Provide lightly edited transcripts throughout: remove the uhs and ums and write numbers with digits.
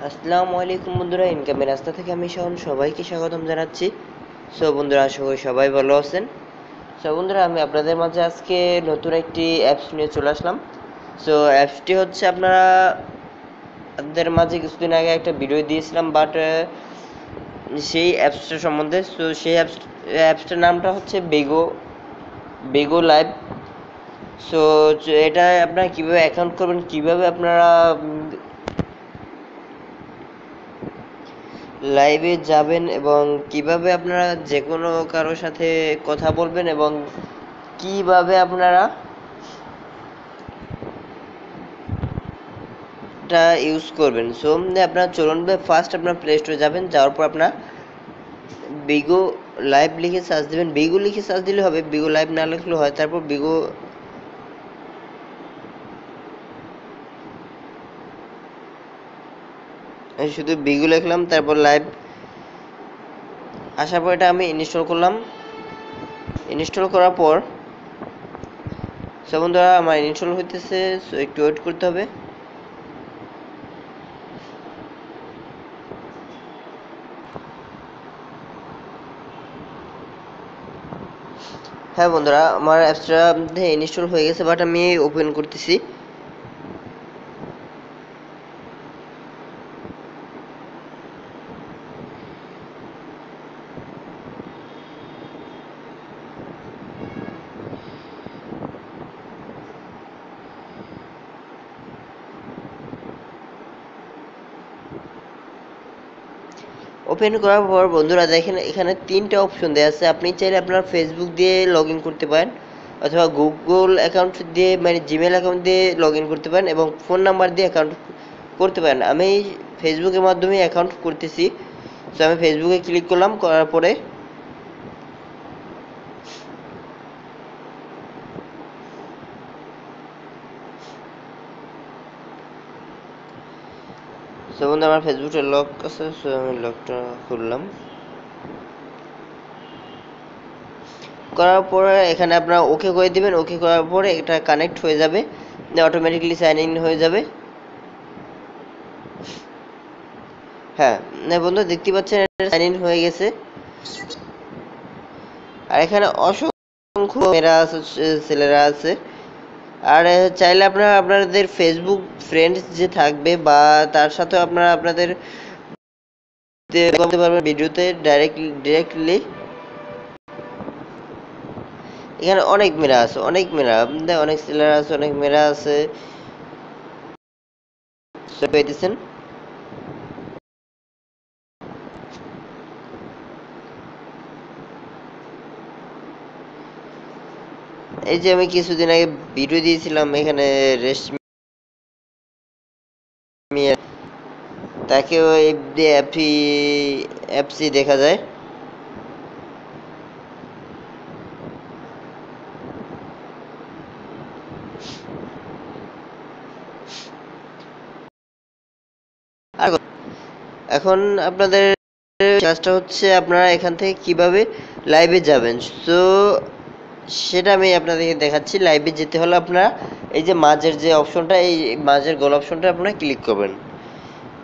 আসসালামু আলাইকুম বন্ধুরা, ইনকামের রাস্তা থেকে আমি শাওন সবাইকে স্বাগতম জানাচ্ছি। সো বন্ধুরা, আশা করি সবাই ভালো আছেন। সো বন্ধুরা, আমি আপনাদের মাঝে আজকে নতুন একটি অ্যাপস নিয়ে চলে আসলাম। সো অ্যাপসটি হচ্ছে আপনাদের মাঝে কিছুদিন আগে একটা ভিডিও দিয়েছিলাম, বাট সেই অ্যাপসটা সম্বন্ধে। সো সেই অ্যাপসটার নামটা হচ্ছে বেগো লাইভ। সো এটা আপনারা কীভাবে অ্যাকাউন্ট করবেন, কীভাবে আপনারা লাইভে যাবেন এবং কিভাবে আপনারা যে কোনো কারোর সাথে কথা বলবেন এবং কিভাবে আপনারা এটা ইউজ করবেন। সো আপনারা চলুন ফার্স্ট আপনার প্লে স্টোরে যাবেন, যাওয়ার পর আপনার বিগো লাইভ লিখে সার্চ দেবেন। বিগো লিখে সার্চ দিলে হবে, বিগো লাইভ না লিখলেও হয়। তারপর বিগো শুধু বিগো লিখলাম, তারপর লাইভ আসার পর এটা আমি ইনস্টল করলাম। ইনস্টল করার পর সো বন্ধুরা, আমার ইনস্টল হইতেছে, সো একটু ওয়েট করতে হবে। হ্যাঁ বন্ধুরা, আমার অ্যাপসটা ইনস্টল হয়ে গেছে, বাট আমি ওপেন করতেছি। ওপেন করার পর বন্ধুরা দেখেন, এখানে তিনটা অপশন দেওয়া আছে। আপনি চাইলে আপনার ফেসবুক দিয়ে লগ ইন করতে পারেন, অথবা গুগল অ্যাকাউন্ট দিয়ে মানে জিমেল অ্যাকাউন্ট দিয়ে লগ ইন করতে পারেন, এবং ফোন নাম্বার দিয়ে অ্যাকাউন্ট করতে পারেন। আমি ফেসবুকের মাধ্যমে অ্যাকাউন্ট করতেছি। তো আমি ফেসবুকে ক্লিক করলাম, করার পরে সো বন্ধু, আমার ফেসবুকটা লক আছে, সো আমি লকটা খুললাম। করার পরে এখানে আপনারা ওকে করে দিবেন। ওকে করার পরে এটা কানেক্ট হয়ে যাবে, অটোমেটিক্যালি সাইন ইন হয়ে যাবে। হ্যাঁ বন্ধু, দেখতে পাচ্ছেন সাইন ইন হয়ে গেছে। আর এখানে অসংখ্য মেয়েরা আছে, ছেলেরা আছে। আর চাইলে আপনারা আপনাদের ফেসবুক ফ্রেন্ডস যে থাকবে বা তার সাথে আপনারা আপনাদের করতে পারবেন ভিডিওতে ডিরেক্টলি। এখানে অনেক মেয়েরা আছে, অনেক মেয়েরা, অনেক ছেলেরা আছে, অনেক মেয়েরা আছে। পেয়েছেন। এই যে আমি কিছুদিন আগে ভিডিও দিয়েছিলাম, এখানে রেশমি তাকেও অ্যাপসি দেখা যায়। আর এখন আপনাদের কাজটা হচ্ছে আপনারা এখান থেকে কিভাবে লাইভে যাবেন। তো সেটা আমি আপনাদেরকে দেখাচ্ছি। লাইভে যেতে হলে আপনারা এই যে মাঝের যে অপশনটা, এই মাঝের গোল অপশনটা আপনারা ক্লিক করবেন।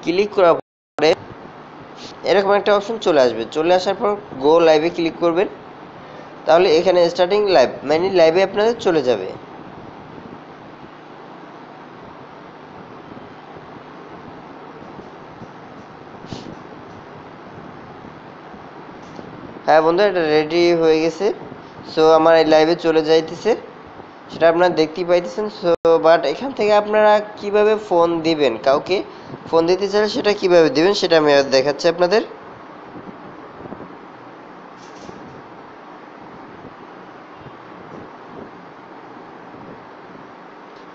ক্লিক করার পরে এরকম একটা অপশন চলে আসবে। চলে আসার পর গো লাইভে ক্লিক করবেন। তাহলে এখানে স্টার্টিং লাইভ মানে লাইভে আপনাদের চলে যাবে। হ্যাঁ বন্ধু, এটা রেডি হয়ে গেছে। সো আমার এই লাইভে চলে যাইতেছে, সেটা আপনারা দেখতেই পাইতেছেন। সো বাট এখান থেকে আপনারা কিভাবে ফোন দিবেন, কাউকে ফোন দিতে চাইলে সেটা কিভাবে দিবেন সেটা আমি দেখাচ্ছি আপনাদের।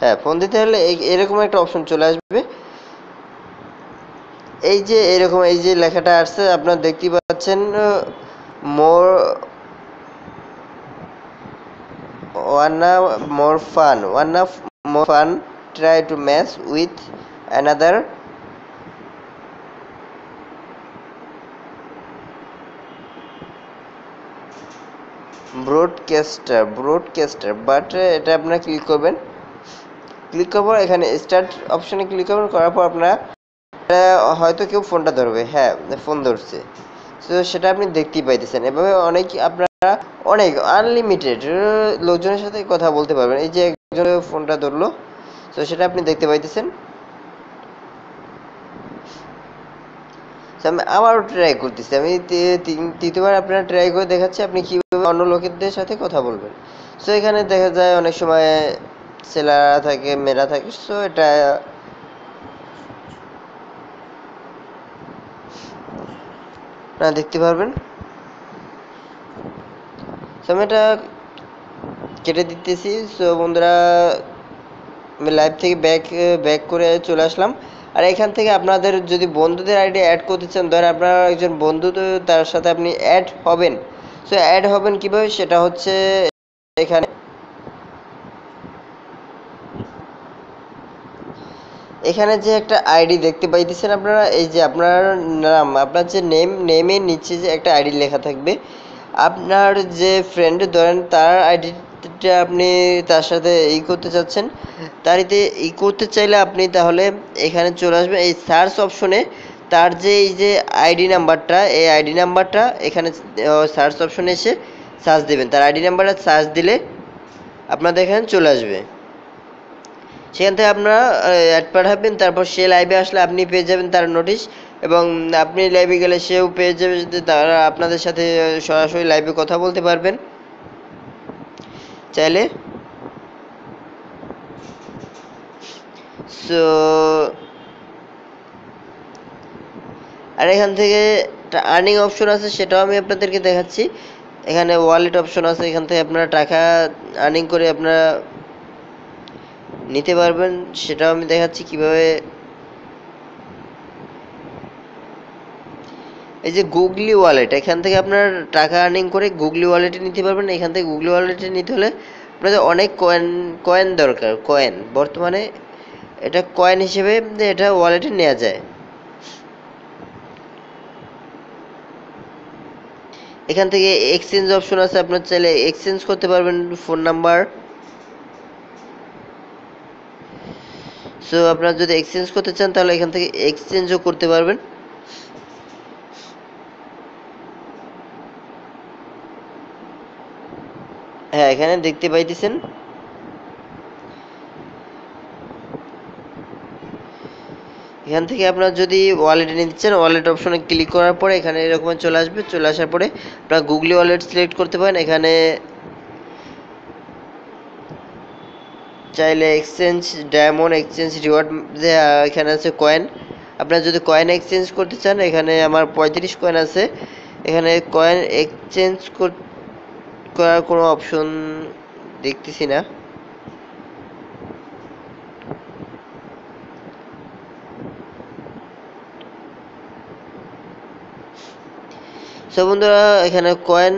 হ্যাঁ, ফোন দিতে হলে এরকম একটা অপশন চলে আসবে। এই যে এরকম এই যে লেখাটা আসছে আপনারা দেখতেই পাচ্ছেন, মোর one of more fun try to match with another broadcaster but এটা আপনারা ক্লিক করবেন। ক্লিক করার পর এখানে স্টার্ট অপশনে ক্লিক করবেন। করার পর আপনারা হয়তো কেউ ফোনটা ধরবে, হ্যাঁ ফোন ধরছে। তো সেটা আপনি দেখতেই পাইতেছেন। এভাবে অনেক আপনারা অনেক আনলিমিটেড লোকজনের সাথে কথা বলতে পারবেন। এই যে একজন ফোনটা ধরলো, তো সেটা আপনি দেখতে পাইতেছেন। আমি আবারও ট্রাই করতেছি, আমি তৃতীয়বার আপনারা ট্রাই করে দেখাচ্ছি আপনি কিভাবে অন্য লোকেদের সাথে কথা বলবেন। সো এখানে দেখা যায় অনেক সময় ছেলেরা থাকে, মেয়েরা থাকে। সো এটা দেখতে পারবেন। সো আমি এটা কেটে দিতেছি। সো বন্ধুরা, আমি লাইভ থেকে ব্যাক করে চলে আসলাম। আর এখান থেকে আপনাদের যদি বন্ধুদের আইডি অ্যাড করতে চান, ধরেন আপনার একজন বন্ধু, তো তার সাথে আপনি অ্যাড হবেন। সো অ্যাড হবেন কিভাবে, সেটা হচ্ছে এখানে এখানে যে একটা আইডি দেখতে পাইতেছেন আপনারা, এই যে আপনার নাম, আপনার যে নেমের নিচে যে একটা আইডি লেখা থাকবে, আপনার যে ফ্রেন্ড ধরেন তার আইডিটা আপনি তার সাথে করতে চাচ্ছেন, তারিতে করতে চাইলে আপনি তাহলে এখানে চলে আসবেন এই সার্চ অপশনে। তার যে এই যে আইডি নাম্বারটা, এই আইডি নাম্বারটা এখানে সার্চ অপশনে এসে সার্চ দেবেন। তার আইডি নাম্বারটা সার্চ দিলে আপনাদের এখানে চলে আসবে। সেখান থেকে আপনারা অ্যাড পাঠাবেন, তারপর সে লাইভে আসলে আপনি পেয়ে যাবেন তার নোটিশ, এবং আপনি লাইভে গেলে সেও পেয়ে যাবে, তারা আপনাদের সাথে সরাসরি লাইভে কথা বলতে পারবেন চাইলে। সো আর এখান থেকে একটা আর্নিং অপশন আছে, সেটাও আমি আপনাদেরকে দেখাচ্ছি। এখানে ওয়ালেট অপশন আছে, এখান থেকে আপনারা টাকা আর্নিং করে আপনারা নিতে পারবেন, সেটাও আমি দেখাচ্ছি কিভাবে। এই যে গুগলি ওয়ালেট, এখান থেকে আপনার টাকা আর্নিং করে গুগলি ওয়ালেটে নিতে পারবেন। এখান থেকে গুগলি ওয়ালেটে নিতে হলে আপনাদের অনেক কয়েন দরকার। কয়েন বর্তমানে এটা কয়েন হিসেবে এটা ওয়ালেটে নেওয়া যায়। এখান থেকে এক্সচেঞ্জ অপশন আছে, আপনার চাইলে এক্সচেঞ্জ করতে পারবেন ফোন নাম্বার। সো আপনারা যদি এক্সচেঞ্জ করতে চান তাহলে এখান থেকে এক্সচেঞ্জও করতে পারবেন। হ্যাঁ, এখানে দেখতে পাইতেছেন। এখান থেকে আপনারা যদি ওয়ালেটে নিতে চান, ওয়ালেট অপশনে ক্লিক করার পরে এখানে এরকম চলে আসবে। চলে আসার পরে আপনারা গুগলি ওয়ালেট সিলেক্ট করতে পারেন। এখানে চাইলে এক্সচেঞ্জ ডায়মন্ড, এক্সচেঞ্জ রিওয়ার্ড, এখানে আছে কয়েন। আপনারা যদি কয়েন এক্সচেঞ্জ করতে চান, এখানে আমার 35 কয়েন আছে। এখানে কয়েন এক্সচেঞ্জ করার কোনো অপশন দেখতেছি না। সো বন্ধুরা, এখানে কয়েন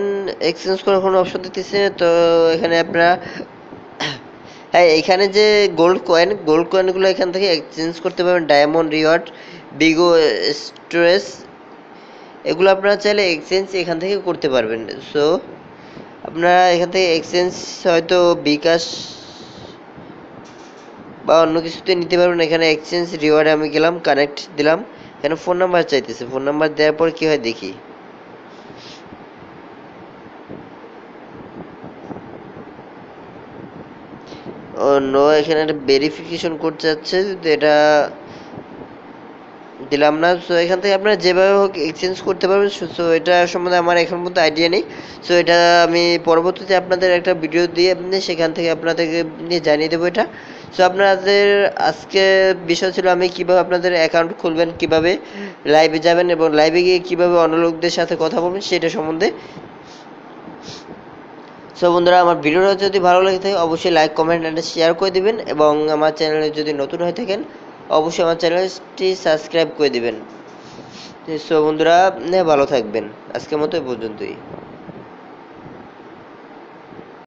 এক্সচেঞ্জ করার কোনো অপশন দিতেছে, তো এখানে আপনারা হ্যাঁ, এখানে যে গোল্ড কয়েনগুলো এখান থেকে এক্সচেঞ্জ করতে পারবেন। ডায়মন্ড রিওয়ার্ড, বিগো স্টোরেজ, এগুলো আপনারা চাইলে এক্সচেঞ্জ এখান থেকে করতে পারবেন। সো আপনারা এখান থেকে এক্সচেঞ্জ হয়তো বিকাশ বা অন্য কিছুতে নিতে পারবেন। এখানে এক্সচেঞ্জ রিওয়ার্ডে আমি গেলাম, কানেক্ট দিলাম। এখানে ফোন নাম্বার চাইতেছে, ফোন নাম্বার দেওয়ার পর কি হয় দেখি। ও নো, এখানে একটা ভেরিফিকেশন কোড চাচ্ছে, এটা দিলাম না। সো এখান থেকে আপনারা যেভাবে হোক এক্সচেঞ্জ করতে পারবেন। সো এটা সম্বন্ধে আমার এখন পর্যন্ত আইডিয়া নেই। সো এটা আমি পরবর্তীতে আপনাদের একটা ভিডিও দিয়ে সেখান থেকে আপনাদেরকে জানিয়ে দেবো এটা। সো আপনাদের আজকে বিষয় ছিল আমি কিভাবে আপনাদের অ্যাকাউন্ট খুলবেন, কিভাবে লাইভে যাবেন এবং লাইভে গিয়ে কিভাবে অন্য লোকদের সাথে কথা বলবেন সেটা সম্বন্ধে। সো বন্ধুরা, আমার ভিডিওটা যদি ভালো লেগে থাকে অবশ্যই লাইক, কমেন্ট এন্ড শেয়ার করে দিবেন, এবং আমার চ্যানেলে যদি নতুন হয়ে থাকেন অবশ্যই আমার চ্যানেলটি সাবস্ক্রাইব করে দিবেন। সো বন্ধুরা, ভালো থাকবেন। আজকের মতো এই পর্যন্তই।